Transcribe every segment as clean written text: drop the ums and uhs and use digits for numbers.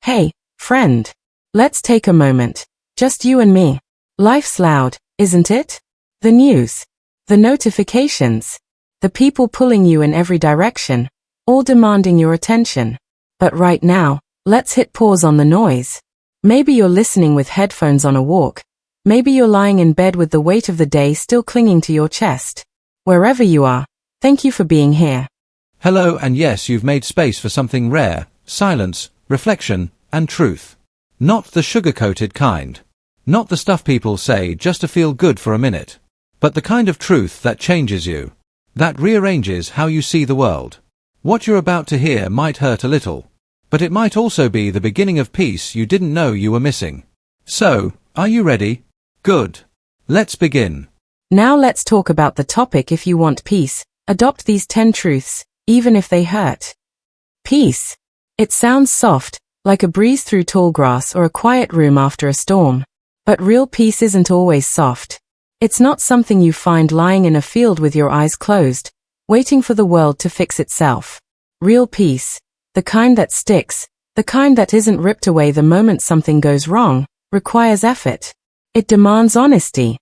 Hey, friend. Let's take a moment. Just you and me. Life's loud, isn't it? The news. The notifications. The people pulling you in every direction, all demanding your attention. But right now, let's hit pause on the noise. Maybe you're listening with headphones on a walk. Maybe you're lying in bed with the weight of the day still clinging to your chest. Wherever you are, thank you for being here. Hello, and yes, you've made space for something rare: silence, reflection, and truth. Not the sugar-coated kind. Not the stuff people say just to feel good for a minute. But the kind of truth that changes you. That rearranges how you see the world. What you're about to hear might hurt a little. But it might also be the beginning of peace you didn't know you were missing. So, are you ready? Good. Let's begin. Now let's talk about the topic. If you want peace, adopt these 10 truths, even if they hurt. Peace. It sounds soft, like a breeze through tall grass or a quiet room after a storm. But real peace isn't always soft. It's not something you find lying in a field with your eyes closed, waiting for the world to fix itself. Real peace, the kind that sticks, the kind that isn't ripped away the moment something goes wrong, requires effort. It demands honesty.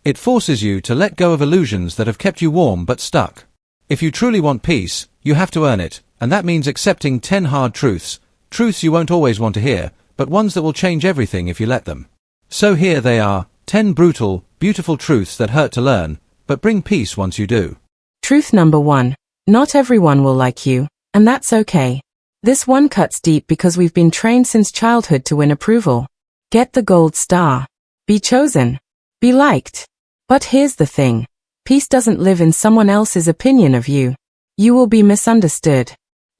It forces you to let go of illusions that have kept you warm but stuck. If you truly want peace, you have to earn it, and that means accepting 10 hard truths. Truths you won't always want to hear, but ones that will change everything if you let them. So here they are, 10 brutal, beautiful truths that hurt to learn, but bring peace once you do. Truth number 1. Not everyone will like you, and that's okay. This one cuts deep because we've been trained since childhood to win approval. Get the gold star. Be chosen. Be liked. But here's the thing. Peace doesn't live in someone else's opinion of you. You will be misunderstood.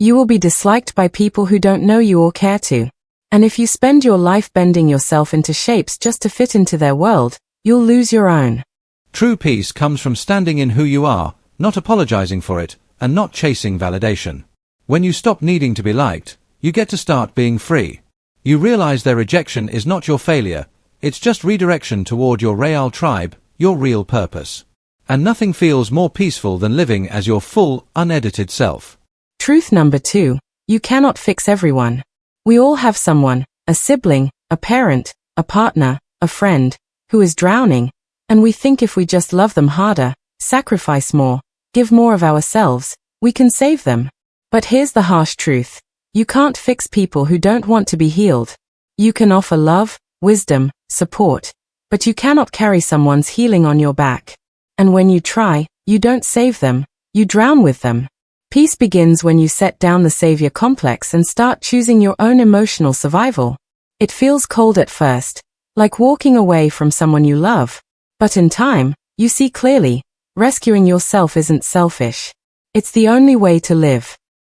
You will be disliked by people who don't know you or care to. And if you spend your life bending yourself into shapes just to fit into their world, you'll lose your own. True peace comes from standing in who you are, not apologizing for it, and not chasing validation. When you stop needing to be liked, you get to start being free. You realize their rejection is not your failure, it's just redirection toward your real tribe, your real purpose. And nothing feels more peaceful than living as your full, unedited self. Truth number 2. You cannot fix everyone. We all have someone, a sibling, a parent, a partner, a friend, who is drowning, and we think if we just love them harder, sacrifice more, give more of ourselves, we can save them. But here's the harsh truth. You can't fix people who don't want to be healed. You can offer love, wisdom, support, but you cannot carry someone's healing on your back. And when you try, you don't save them, you drown with them. Peace begins when you set down the savior complex and start choosing your own emotional survival. It feels cold at first, like walking away from someone you love. But in time, you see clearly, rescuing yourself isn't selfish. It's the only way to live.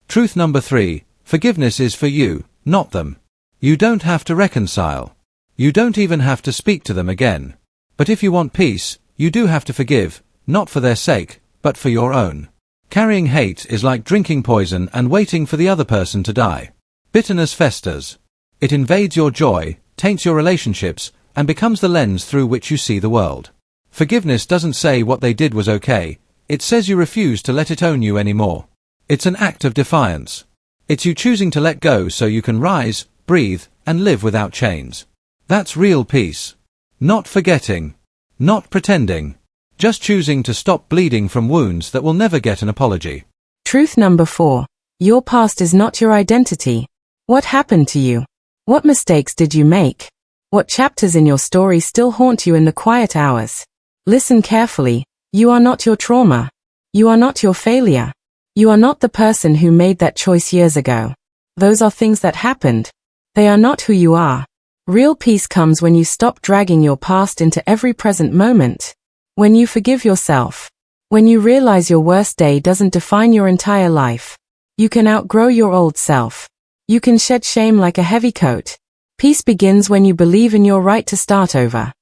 Truth number 3. Forgiveness is for you, not them. You don't have to reconcile. You don't even have to speak to them again. But if you want peace, you do have to forgive, not for their sake, but for your own. Carrying hate is like drinking poison and waiting for the other person to die. Bitterness festers. It invades your joy, taints your relationships, and becomes the lens through which you see the world. Forgiveness doesn't say what they did was okay, it says you refuse to let it own you anymore. It's an act of defiance. It's you choosing to let go so you can rise, breathe, and live without chains. That's real peace. Not forgetting. Not pretending. Just choosing to stop bleeding from wounds that will never get an apology. Truth number 4. Your past is not your identity. What happened to you? What mistakes did you make? What chapters in your story still haunt you in the quiet hours? Listen carefully. You are not your trauma. You are not your failure. You are not the person who made that choice years ago. Those are things that happened. They are not who you are. Real peace comes when you stop dragging your past into every present moment. When you forgive yourself. When you realize your worst day doesn't define your entire life. You can outgrow your old self. You can shed shame like a heavy coat. Peace begins when you believe in your right to start over.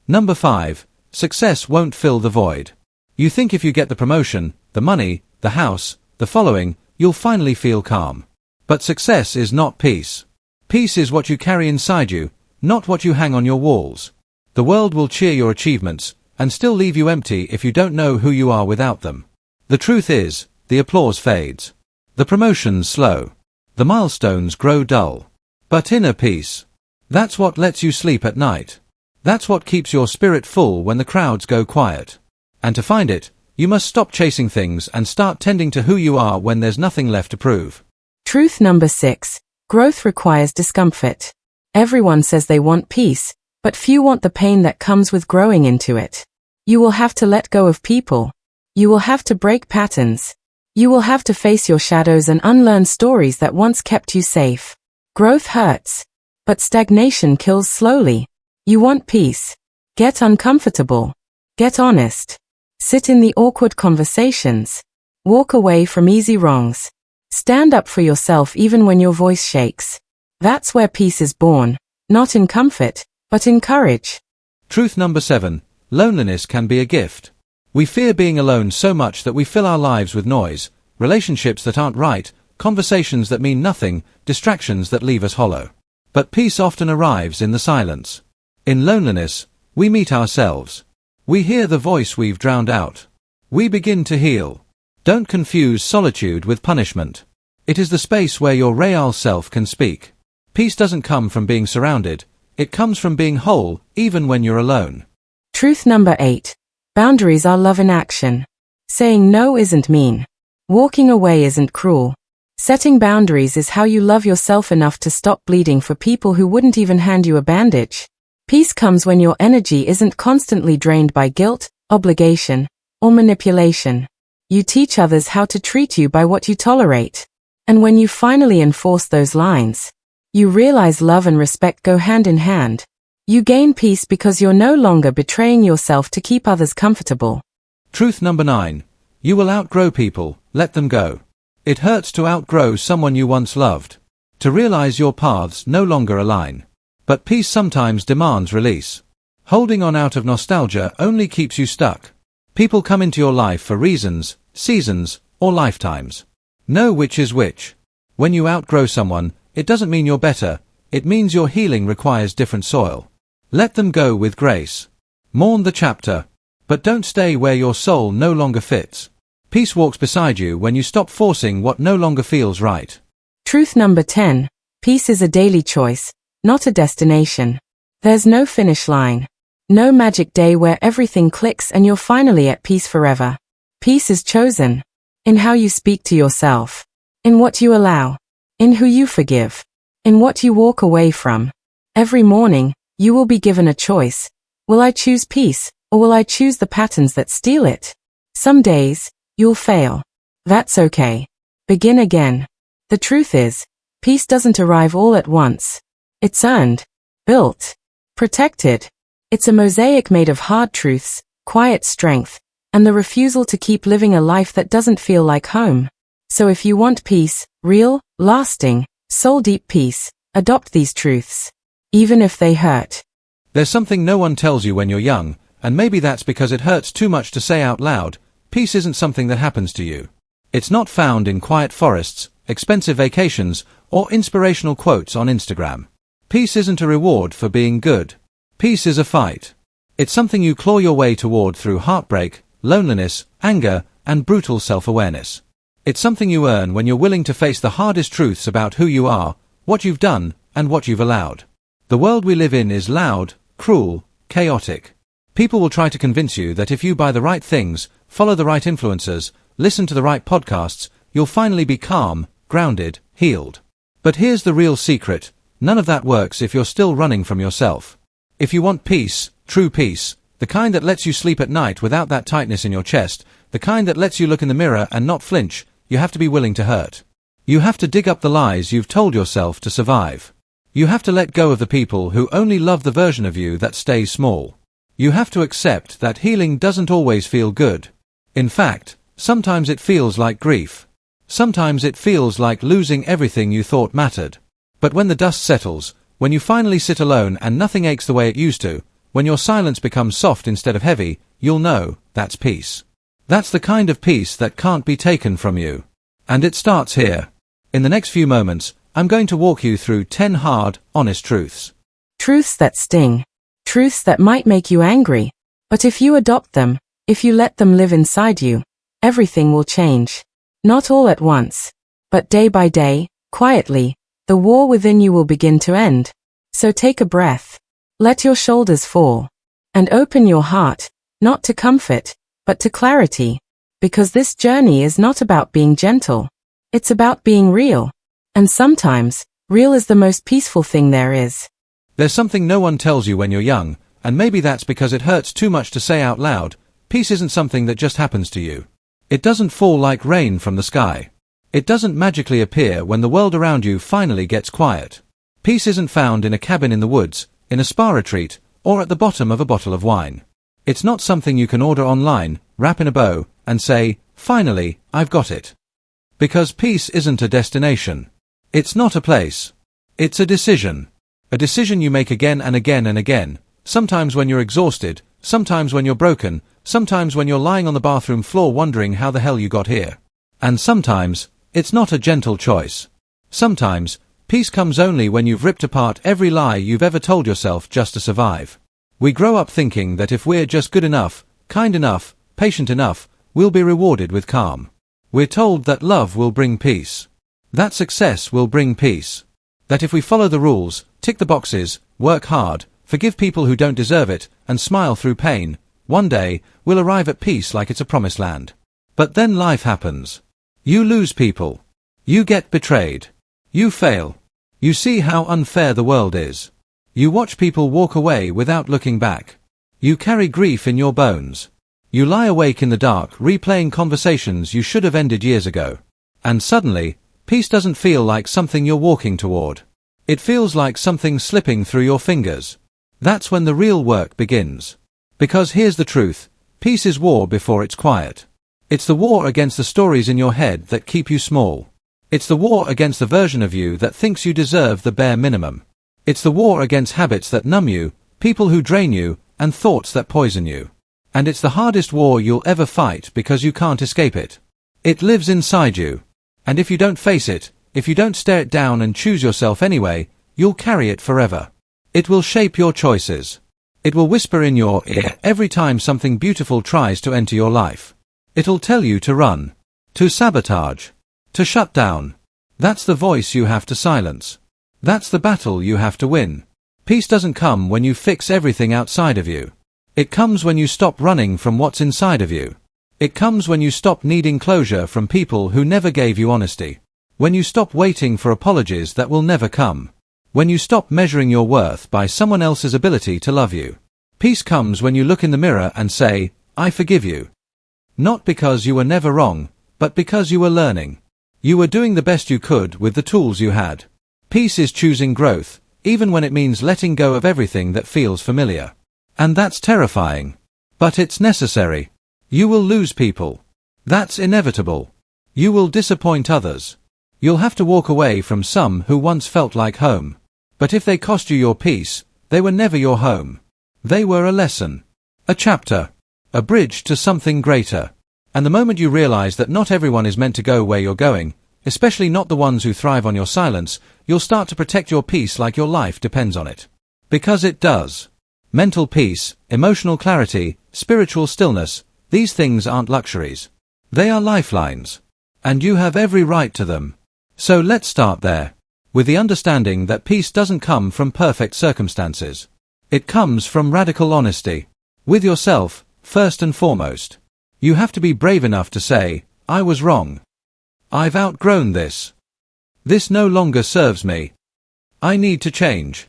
Number 5. Success won't fill the void. You think if you get the promotion, the money, the house, the following, you'll finally feel calm. But success is not peace. Peace is what you carry inside you, not what you hang on your walls. The world will cheer your achievements, and still leave you empty if you don't know who you are without them. The truth is, the applause fades. The promotions slow. The milestones grow dull. but inner peace. That's what lets you sleep at night. That's what keeps your spirit full when the crowds go quiet. And to find it, you must stop chasing things and start tending to who you are when there's nothing left to prove. Truth number 6. Growth requires discomfort. Everyone says they want peace, but few want the pain that comes with growing into it. You will have to let go of people. You will have to break patterns. You will have to face your shadows and unlearn stories that once kept you safe. Growth hurts, but stagnation kills slowly. You want peace. Get uncomfortable. Get honest. Sit in the awkward conversations. Walk away from easy wrongs. Stand up for yourself even when your voice shakes. That's where peace is born, not in comfort, but in courage. Truth number 7. Loneliness can be a gift. We fear being alone so much that we fill our lives with noise, relationships that aren't right, conversations that mean nothing, distractions that leave us hollow. But peace often arrives in the silence. In loneliness, we meet ourselves. We hear the voice we've drowned out. We begin to heal. Don't confuse solitude with punishment. It is the space where your real self can speak. Peace doesn't come from being surrounded. It comes from being whole, even when you're alone. Truth number 8. Boundaries are love in action. Saying no isn't mean. Walking away isn't cruel. Setting boundaries is how you love yourself enough to stop bleeding for people who wouldn't even hand you a bandage. Peace comes when your energy isn't constantly drained by guilt, obligation, or manipulation. You teach others how to treat you by what you tolerate. And when you finally enforce those lines, you realize love and respect go hand in hand. You gain peace because you're no longer betraying yourself to keep others comfortable. Truth number 9. You will outgrow people, let them go. It hurts to outgrow someone you once loved. To realize your paths no longer align. But peace sometimes demands release. Holding on out of nostalgia only keeps you stuck. People come into your life for reasons, seasons, or lifetimes. Know which is which. When you outgrow someone, it doesn't mean you're better, it means your healing requires different soil. Let them go with grace. Mourn the chapter. But don't stay where your soul no longer fits. Peace walks beside you when you stop forcing what no longer feels right. Truth number 10. Peace is a daily choice, not a destination. There's no finish line. No magic day where everything clicks and you're finally at peace forever. Peace is chosen. In how you speak to yourself. In what you allow. In who you forgive. In what you walk away from. Every morning, you will be given a choice. Will I choose peace, or will I choose the patterns that steal it? Some days, you'll fail. That's okay. Begin again. The truth is, peace doesn't arrive all at once. It's earned, built, protected. It's a mosaic made of hard truths, quiet strength, and the refusal to keep living a life that doesn't feel like home. So if you want peace, real, lasting, soul-deep peace, adopt these truths. Even if they hurt. There's something no one tells you when you're young, and maybe that's because it hurts too much to say out loud. Peace isn't something that happens to you. It's not found in quiet forests, expensive vacations, or inspirational quotes on Instagram. Peace isn't a reward for being good. Peace is a fight. It's something you claw your way toward through heartbreak, loneliness, anger, and brutal self-awareness. It's something you earn when you're willing to face the hardest truths about who you are, what you've done, and what you've allowed. The world we live in is loud, cruel, chaotic. People will try to convince you that if you buy the right things, follow the right influencers, listen to the right podcasts, you'll finally be calm, grounded, healed. But here's the real secret. None of that works if you're still running from yourself. If you want peace, true peace, the kind that lets you sleep at night without that tightness in your chest, the kind that lets you look in the mirror and not flinch, you have to be willing to hurt. You have to dig up the lies you've told yourself to survive. You have to let go of the people who only love the version of you that stays small. You have to accept that healing doesn't always feel good. In fact, sometimes it feels like grief. Sometimes it feels like losing everything you thought mattered. But when the dust settles, when you finally sit alone and nothing aches the way it used to, when your silence becomes soft instead of heavy, you'll know that's peace. That's the kind of peace that can't be taken from you. And it starts here. In the next few moments, I'm going to walk you through 10 hard, honest truths. Truths that sting. Truths that might make you angry. But if you adopt them, if you let them live inside you, everything will change. Not all at once, but day by day, quietly, the war within you will begin to end. So take a breath. Let your shoulders fall. And open your heart, not to comfort, but to clarity. Because this journey is not about being gentle. It's about being real. And sometimes, real is the most peaceful thing there is. There's something no one tells you when you're young, and maybe that's because it hurts too much to say out loud. Peace isn't something that just happens to you. It doesn't fall like rain from the sky. It doesn't magically appear when the world around you finally gets quiet. Peace isn't found in a cabin in the woods, in a spa retreat, or at the bottom of a bottle of wine. It's not something you can order online, wrap in a bow, and say, "Finally, I've got it." Because peace isn't a destination. It's not a place. It's a decision. A decision you make again and again and again, sometimes when you're exhausted, sometimes when you're broken, sometimes when you're lying on the bathroom floor wondering how the hell you got here. And sometimes, it's not a gentle choice. Sometimes, peace comes only when you've ripped apart every lie you've ever told yourself just to survive. We grow up thinking that if we're just good enough, kind enough, patient enough, we'll be rewarded with calm. We're told that love will bring peace. That success will bring peace. That if we follow the rules, tick the boxes, work hard, forgive people who don't deserve it, and smile through pain, one day, we'll arrive at peace like it's a promised land. But then life happens. You lose people. You get betrayed. You fail. You see how unfair the world is. You watch people walk away without looking back. You carry grief in your bones. You lie awake in the dark replaying conversations you should have ended years ago. And suddenly, peace doesn't feel like something you're walking toward. It feels like something slipping through your fingers. That's when the real work begins. Because here's the truth, peace is war before it's quiet. It's the war against the stories in your head that keep you small. It's the war against the version of you that thinks you deserve the bare minimum. It's the war against habits that numb you, people who drain you, and thoughts that poison you. And it's the hardest war you'll ever fight because you can't escape it. It lives inside you. And if you don't face it, if you don't stare it down and choose yourself anyway, you'll carry it forever. It will shape your choices. It will whisper in your ear every time something beautiful tries to enter your life. It'll tell you to run, to sabotage, to shut down. That's the voice you have to silence. That's the battle you have to win. Peace doesn't come when you fix everything outside of you. It comes when you stop running from what's inside of you. It comes when you stop needing closure from people who never gave you honesty. When you stop waiting for apologies that will never come. When you stop measuring your worth by someone else's ability to love you. Peace comes when you look in the mirror and say, "I forgive you." Not because you were never wrong, but because you were learning. You were doing the best you could with the tools you had. Peace is choosing growth, even when it means letting go of everything that feels familiar. And that's terrifying. But it's necessary. You will lose people. That's inevitable. You will disappoint others. You'll have to walk away from some who once felt like home. But if they cost you your peace, they were never your home. They were a lesson. A chapter. A bridge to something greater. And the moment you realize that not everyone is meant to go where you're going, especially not the ones who thrive on your silence, you'll start to protect your peace like your life depends on it. Because it does. Mental peace, emotional clarity, spiritual stillness, these things aren't luxuries. They are lifelines. And you have every right to them. So let's start there. With the understanding that peace doesn't come from perfect circumstances. It comes from radical honesty. With yourself, first and foremost. You have to be brave enough to say, "I was wrong. I've outgrown this. This no longer serves me. I need to change."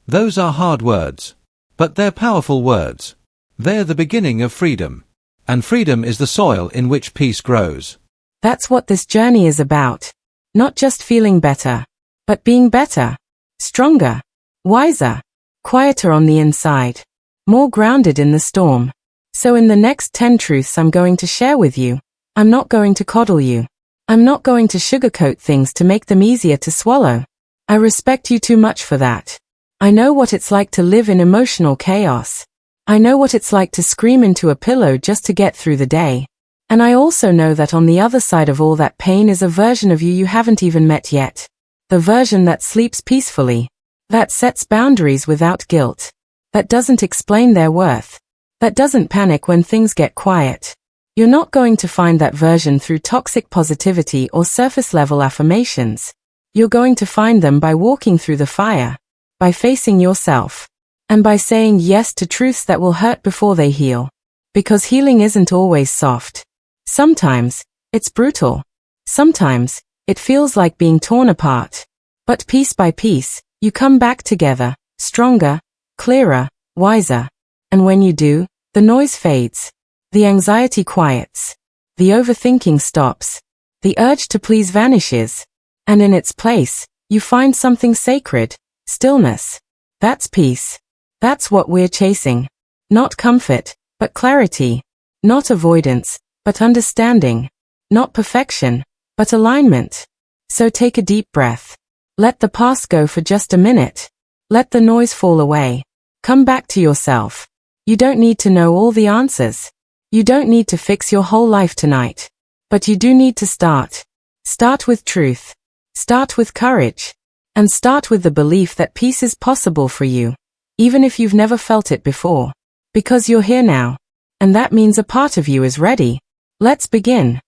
Those are hard words. But they're powerful words. They're the beginning of freedom. And freedom is the soil in which peace grows. That's what this journey is about. Not just feeling better, but being better, stronger, wiser, quieter on the inside, more grounded in the storm. So in the next 10 truths I'm going to share with you, I'm not going to coddle you. I'm not going to sugarcoat things to make them easier to swallow. I respect you too much for that. I know what it's like to live in emotional chaos. I know what it's like to scream into a pillow just to get through the day. And I also know that on the other side of all that pain is a version of you haven't even met yet. The version that sleeps peacefully. That sets boundaries without guilt. That doesn't explain their worth. That doesn't panic when things get quiet. You're not going to find that version through toxic positivity or surface-level affirmations. You're going to find them by walking through the fire, by facing yourself, and by saying yes to truths that will hurt before they heal. Because healing isn't always soft. Sometimes, it's brutal. Sometimes, it feels like being torn apart. But piece by piece, you come back together, stronger, clearer, wiser. And when you do, the noise fades. The anxiety quiets. The overthinking stops. The urge to please vanishes. And in its place, you find something sacred, stillness. That's peace. That's what we're chasing. Not comfort, but clarity. Not avoidance, but understanding. Not perfection, but alignment. So take a deep breath. Let the past go for just a minute. Let the noise fall away. Come back to yourself. You don't need to know all the answers. You don't need to fix your whole life tonight. But you do need to start. Start with truth. Start with courage. And start with the belief that peace is possible for you, even if you've never felt it before. Because you're here now. And that means a part of you is ready. Let's begin.